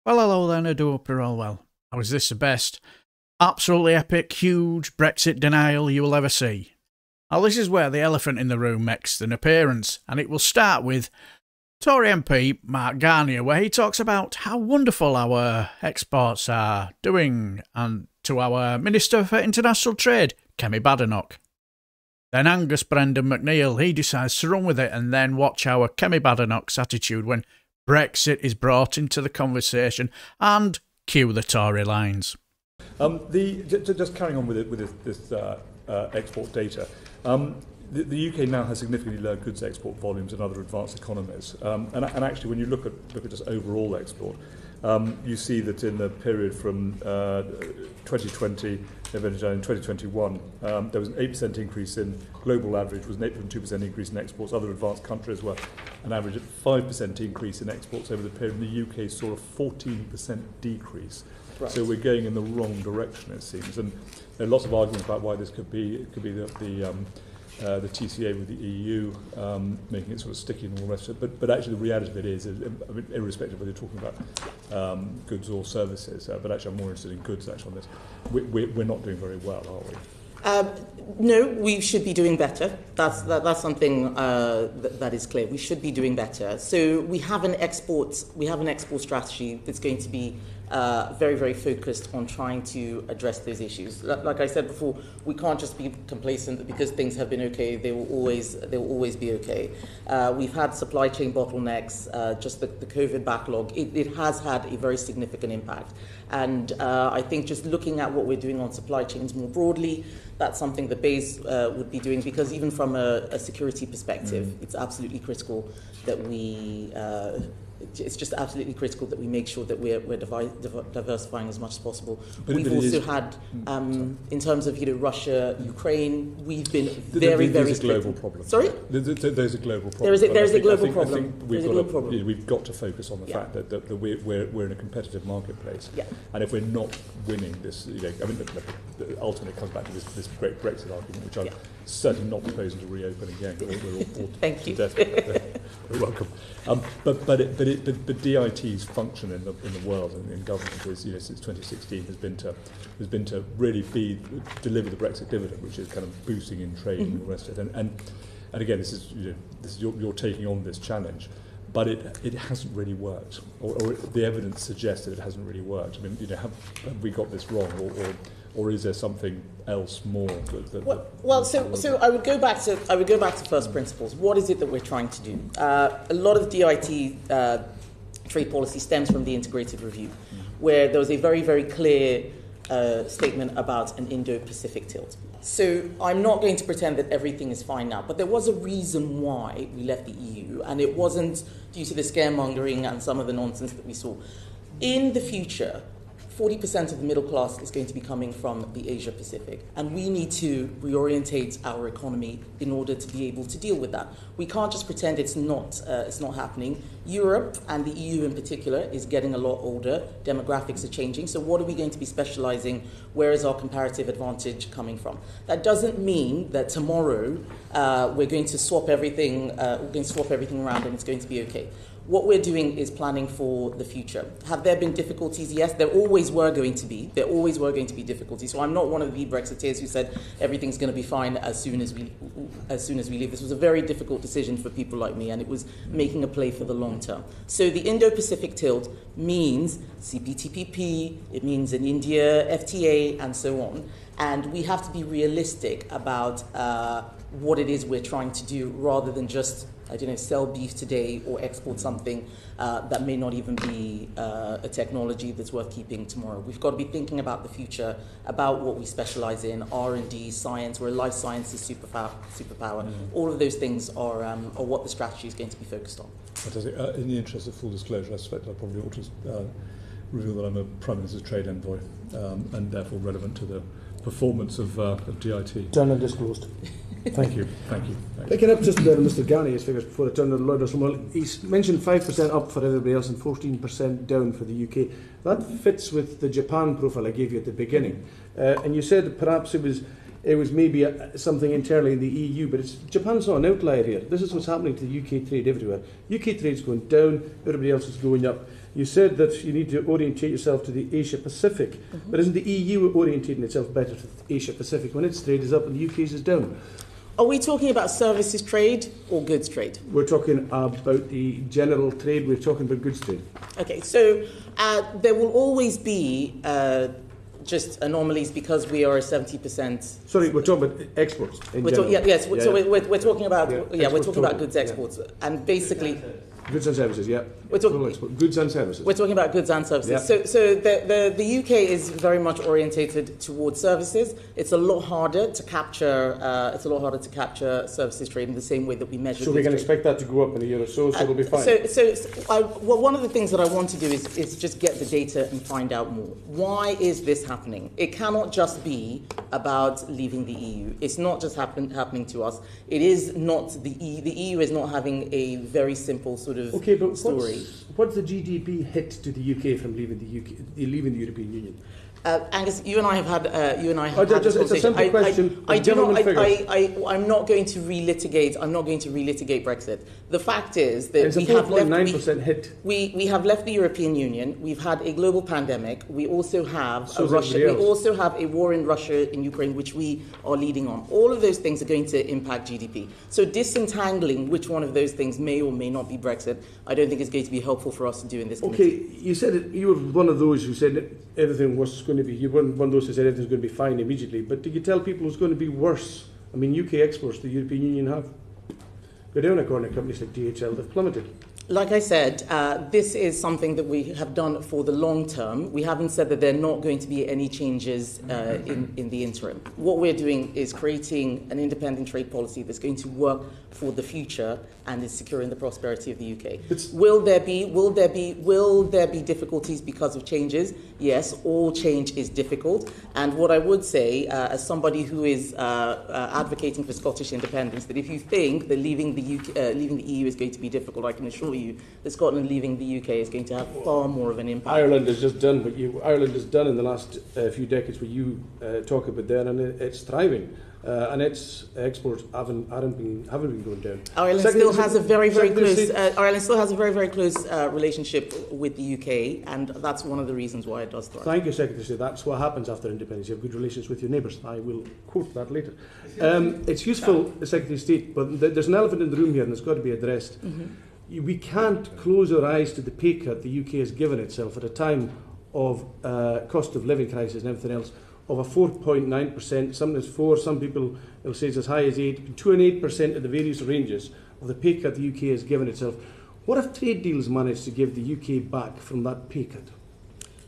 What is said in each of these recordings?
Well, hello then, I do hope you're all well. How is this the best, absolutely epic, huge Brexit denial you will ever see? Now, this is where the elephant in the room makes an appearance, and it will start with Tory MP Mark Garnier, where he talks about how wonderful our exports are doing, and to our Minister for International Trade, Kemi Badenoch. Then Angus Brendan MacNeil, he decides to run with it, and then watch our Kemi Badenoch's attitude when Brexit is brought into the conversation, and cue the Tory lines. Just carrying on with this export data, the UK now has significantly lower goods export volumes than other advanced economies, and actually, when you look at just overall export, you see that in the period from 2020 November to 2021, there was an 8% increase in global average, was an 8.2% increase in exports. Other advanced countries were an average of 5% increase in exports over the period. The UK saw a 14% decrease. Right. So we're going in the wrong direction, it seems. And there are lots of arguments about why this could be. It could be the TCA with the EU making it sort of sticky and all the rest of it. But actually the reality of it is, irrespective of whether you're talking about goods or services, but actually I'm more interested in goods actually on this. We're not doing very well, are we? No, we should be doing better. That's something that is clear. We should be doing better. So we have an export strategy that's going to be very, very focused on trying to address those issues. Like I said before, we can't just be complacent that because things have been okay, they will always be okay. We've had supply chain bottlenecks, just the COVID backlog. It has had a very significant impact. And I think just looking at what we're doing on supply chains more broadly, that's something that BEIS would be doing, because even from a security perspective, it's absolutely critical that we it's just absolutely critical that we make sure that we're diversifying as much as possible. We've also had, in terms of Russia, Ukraine, we've been very There's a global problem. Sorry? There's a global problem. There's a global problem. I think we've got to focus on the fact that we're in a competitive marketplace. Yeah. And if we're not winning this, ultimately it comes back to this great Brexit argument, which I'm certainly not proposing to reopen again. We're all bored Thank you. to death. You're welcome. But DIT's function in the world and in government is, since 2016 has been to really deliver the Brexit dividend, which is kind of boosting in trade and all the rest of it. And again, this is you're taking on this challenge, but it hasn't really worked, or the evidence suggests that it hasn't really worked. I mean, have we got this wrong, or is there something else more? So I would go back to first principles. What is it that we're trying to do? A lot of DIT trade policy stems from the integrated review, where there was a very, very clear statement about an Indo-Pacific tilt. So I'm not going to pretend that everything is fine now, but there was a reason why we left the EU, and it wasn't due to the scaremongering and some of the nonsense that we saw. In the future, 40% of the middle class is going to be coming from the Asia Pacific, and we need to reorientate our economy in order to be able to deal with that. We can't just pretend it's not happening. Europe, and the EU in particular, is getting a lot older. Demographics are changing. So what are we going to be specializing? Where is our comparative advantage coming from? That doesn't mean that tomorrow we're going to swap everything. We're going to swap everything around, and it's going to be okay. What we're doing is planning for the future. Have there been difficulties? Yes, there always were going to be. There always were going to be difficulties. So I'm not one of the Brexiteers who said everything's going to be fine as soon as we leave. This was a very difficult decision for people like me, and it was making a play for the long term. So the Indo-Pacific tilt means CPTPP, it means an India FTA, and so on. And we have to be realistic about what it is we're trying to do, rather than just sell beef today or export something that may not even be a technology that's worth keeping tomorrow. We've got to be thinking about the future, about what we specialize in, R&D, science. We're a life sciences superpower. All of those things are what the strategy is going to be focused on. Fantastic. In the interest of full disclosure, I suspect I probably ought to reveal that I'm a Prime Minister's trade envoy, and therefore relevant to the performance of DIT. Done and disclosed. Thank you. Picking up just Mr. Garnier's figures before I turn to Lord Russell, he's mentioned 5% up for everybody else and 14% down for the UK. That fits with the Japan profile I gave you at the beginning. And you said that perhaps it was maybe something internally in the EU, but Japan's not an outlier here. This is what's happening to the UK trade everywhere. UK trade's going down, everybody else is going up. You said that you need to orientate yourself to the Asia Pacific, but isn't the EU orientating itself better to the Asia Pacific when its trade is up and the UK's is down? Are we talking about services trade or goods trade? We're talking about the general trade, we're talking about goods trade. Okay, so there will always be just anomalies because we are 70%. Sorry, we're talking about exports in general. Yes, so we're talking about we're talking about total. goods exports, and basically goods and services. Yeah, we're talking goods and services. We're talking about goods and services. Yeah. So the UK is very much orientated towards services. It's a lot harder to capture. Services trade in the same way that we measure. So we can expect that to go up in a year or so. So it'll be fine. Well, one of the things that I want to do is just get the data and find out more. Why is this happening? It cannot just be about leaving the EU. It's not just happening to us. It is not the EU is not having a very simple sort of story. What's the GDP hit to the UK from leaving the European Union? Angus, you and I have had this it's a simple question. I'm not going to relitigate. I'm not going to relitigate Brexit. The fact is that it's a 4.9% hit. We have left the European Union. We've had a global pandemic. We also have We also have a war in Russia, in Ukraine, which we are leading on. All of those things are going to impact GDP. So disentangling which one of those things may or may not be Brexit, I don't think is going to be helpful for us to do in this committee. Okay, you said you were one of those who said that everything was going to be. You weren't one of those who said everything's going to be fine immediately. But did you tell people it's going to be worse? I mean, UK exports to the European Union have go down according to companies like DHL. They've plummeted. Like I said, this is something that we have done for the long term. We haven't said that there are not going to be any changes in the interim. What we're doing is creating an independent trade policy that's going to work for the future and is securing the prosperity of the UK. Will there be difficulties because of changes? Yes, all change is difficult. And what I would say, as somebody who is advocating for Scottish independence, that if you think that leaving the EU is going to be difficult, I can assure you that Scotland leaving the UK is going to have far more of an impact. Ireland has just done what Ireland has done in the last few decades, what you talk about there, and it's thriving. And its exports haven't been going down. Ireland still has a very close relationship with the UK, and that's one of the reasons why it does thrive. Thank you, Secretary. That's what happens after independence. You have good relations with your neighbours. I will quote that later. It's useful, Secretary of State, but there's an elephant in the room here, and it's got to be addressed. We can't close our eyes to the pay cut the UK has given itself at a time of cost of living crisis and everything else, of a 4.9%, sometimes 4, some people will say it's as high as 8, 2 and 8% of the various ranges of the pay cut the UK has given itself. What if trade deals managed to give the UK back from that pay cut?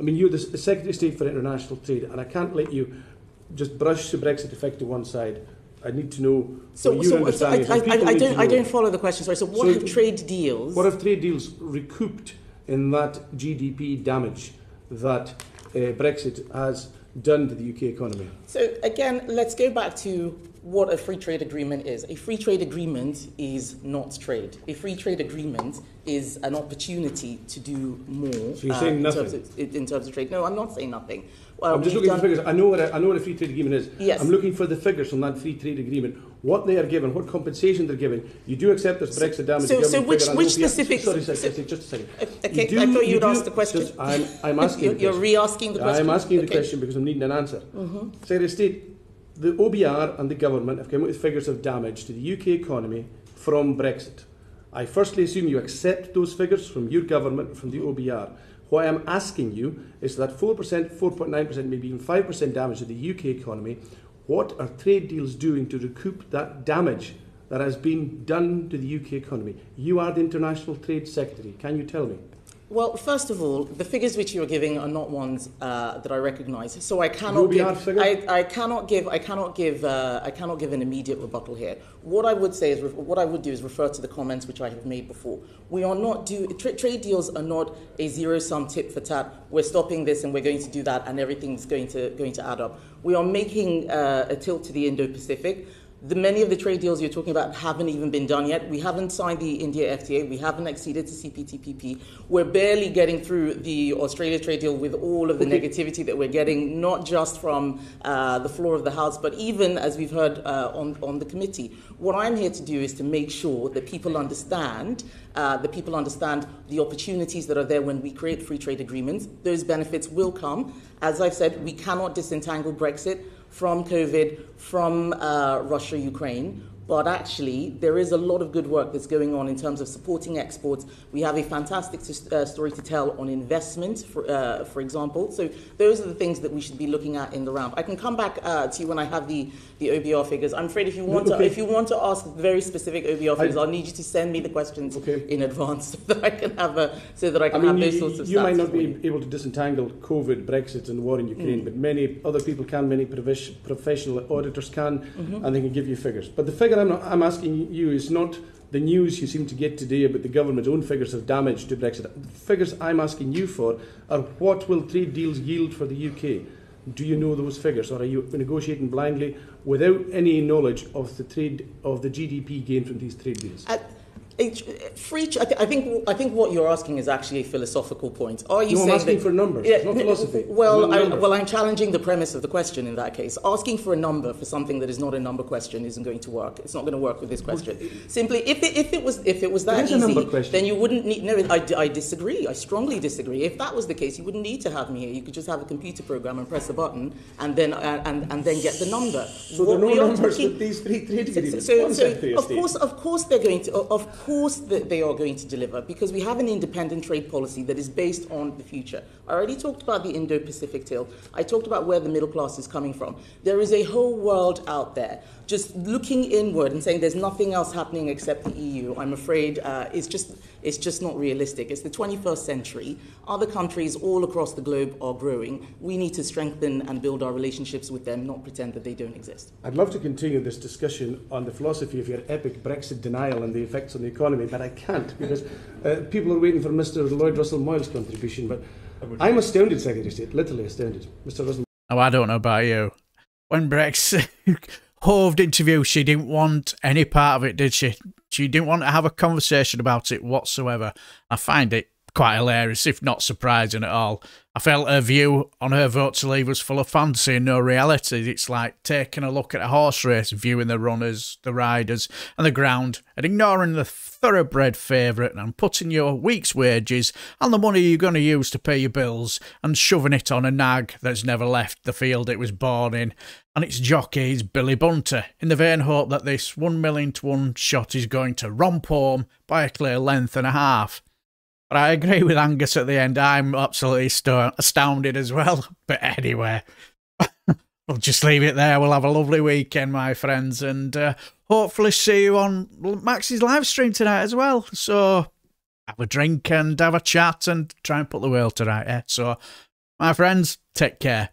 I mean, you're the Secretary of State for International Trade, and I can't let you just brush the Brexit effect to one side. I need to know what your understanding is. I don't follow the question, sorry. So what if trade deals... What if trade deals recouped in that GDP damage that Brexit has done to the UK economy? So again, let's go back to what a free trade agreement is. A free trade agreement is not trade. A free trade agreement is an opportunity to do more. So you're saying nothing? In terms of trade. No, I'm not saying nothing. I'm just looking for figures. I know what a free trade agreement is. Yes. I'm looking for the figures from that free trade agreement. What they are given, what compensation they're given. You do accept there's Brexit damage. So which specific... Sorry, just a second. Okay, I thought you'd ask the question. I'm asking You're re-asking the question? I'm asking the question because I'm needing an answer. Secretary of State, the OBR and the government have come up with figures of damage to the UK economy from Brexit. I firstly assume you accept those figures from your government, from the OBR. What I'm asking you is that 4%, 4.9%, maybe even 5% damage to the UK economy. What are trade deals doing to recoup that damage that has been done to the UK economy? You are the International Trade Secretary. Can you tell me? Well, first of all, the figures which you are giving are not ones that I recognise. So I cannot give. I cannot give an immediate rebuttal here. What I would say is, what I would do is refer to the comments which I have made before. We are not trade deals are not a zero-sum tit for tat. We're stopping this and we're going to do that, and everything's going to add up. We are making a tilt to the Indo-Pacific. Many of the trade deals you're talking about haven't even been done yet. We haven't signed the India FTA. We haven't acceded to CPTPP. We're barely getting through the Australia trade deal with all of the negativity that we're getting, not just from the floor of the House, but even, as we've heard, on the committee. What I'm here to do is to make sure that people understand that people understand the opportunities that are there when we create free trade agreements. Those benefits will come. As I've said, we cannot disentangle Brexit from COVID, from Russia, Ukraine. But actually, there is a lot of good work that's going on in terms of supporting exports. We have a fantastic story to tell on investment, for example. So those are the things that we should be looking at in the round. I can come back to you when I have the OBR figures. I'm afraid if you want to ask very specific OBR figures, I'll need you to send me the questions in advance so that I can have have those sorts of stats. You might not be able to disentangle COVID, Brexit, and the war in Ukraine, but many other people can. Many professional auditors can, and they can give you figures. But the figure I'm asking you is not the news you seem to get today about the government's own figures of damage to Brexit. The figures I'm asking you for are what will trade deals yield for the UK? Do you know those figures, or are you negotiating blindly without any knowledge of the GDP gain from these trade deals? I think what you're asking is actually a philosophical point. Are you saying I'm asking for numbers, not philosophy. Well, I'm challenging the premise of the question in that case. Asking for a number for something that is not a number question isn't going to work. It's not going to work with this question. Simply, if it was that easy, then you wouldn't need. No, I disagree. I strongly disagree. If that was the case, you wouldn't need to have me here. You could just have a computer program and press a button, and then get the number. So there are no numbers with these free trade agreements. Of course they're going to. Of course they are going to deliver, because we have an independent trade policy that is based on the future. I already talked about the Indo-Pacific deal. I talked about where the middle class is coming from. There is a whole world out there. Just looking inward and saying there's nothing else happening except the EU, I'm afraid it's just not realistic. It's the 21st century. Other countries all across the globe are growing. We need to strengthen and build our relationships with them, not pretend that they don't exist. I'd love to continue this discussion on the philosophy of your epic Brexit denial and the effects on the economy, but I can't, because people are waiting for Mr. Lloyd Russell Moyle's contribution. But I'm astounded, Secretary of State, literally astounded. Mr. Russell. Oh, I don't know about you. When Brexit Hove interview, she didn't want any part of it, did she? She didn't want to have a conversation about it whatsoever. I find it quite hilarious, if not surprising at all. I felt her view on her vote to leave was full of fantasy and no reality. It's like taking a look at a horse race, viewing the runners, the riders and the ground, and ignoring the thoroughbred favourite and putting your week's wages and the money you're going to use to pay your bills and shoving it on a nag that's never left the field it was born in. And its jockey is Billy Bunter, in the vain hope that this 1,000,000-to-1 shot is going to romp home by a clear length and a half. But I agree with Angus at the end. I'm absolutely astounded as well. But anyway, we'll just leave it there. We'll have a lovely weekend, my friends. And hopefully see you on Max's live stream tonight as well. So have a drink and have a chat and try and put the world to right. So, my friends, take care.